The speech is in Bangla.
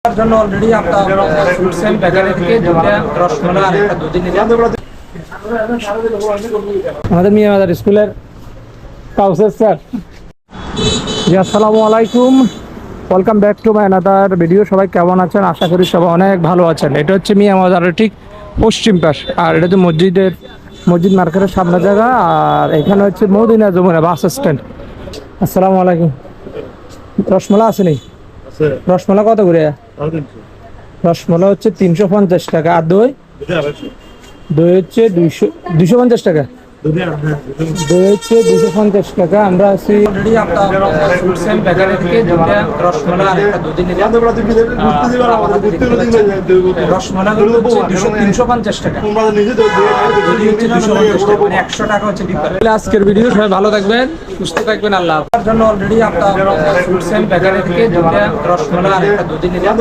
তার জন্য অলরেডি আপনার ফ্রুটস এন্ড বেকারি থেকে দুটো রসমালাই আর একটা দুধ নিলাম। আমাদের মিয়া মাদার স্কুলের কাউন্সিলর স্যার, জি আসসালামু আলাইকুম, welcome back to my another video. সবাই কেমন আছেন? আশা করি সবাই অনেক ভালো আছেন। এটা হচ্ছে মিয়া মাদারের ঠিক পশ্চিম পাশ, আর এটা হচ্ছে মসজিদ মার্কেটের সামনে জায়গা, আর এখানে হচ্ছে মদিনা যমুনা বাস স্ট্যান্ড। আসসালামু আলাইকুম। রসমালাই আছে নি? রসমালাই কত করে? রসমালাই হচ্ছে 350 টাকা, আর দই দই হচ্ছে 250 টাকা। দই হচ্ছে 250 টাকা। আমরা আছি অলরেডি আপনার ফ্রুটস এন্ড বেকারি থেকে দুটো রসমালাই আর একটা দুধ নিলাম। রসমালাইগুলো হচ্ছে 350 টাকা, দই হচ্ছে 250 টাকা, মানে 100 টাকা হচ্ছে ডিফারেন্স। আজকের ভিডিও সবাই ভালো থাকবেন, সুস্থ থাকবেন। আল্লাহ তার জন্য অলরেডি আপনার ফ্রুটস এন্ড বেকারি থেকে দুটো রসমালাই আর একটা দুধ নিলাম।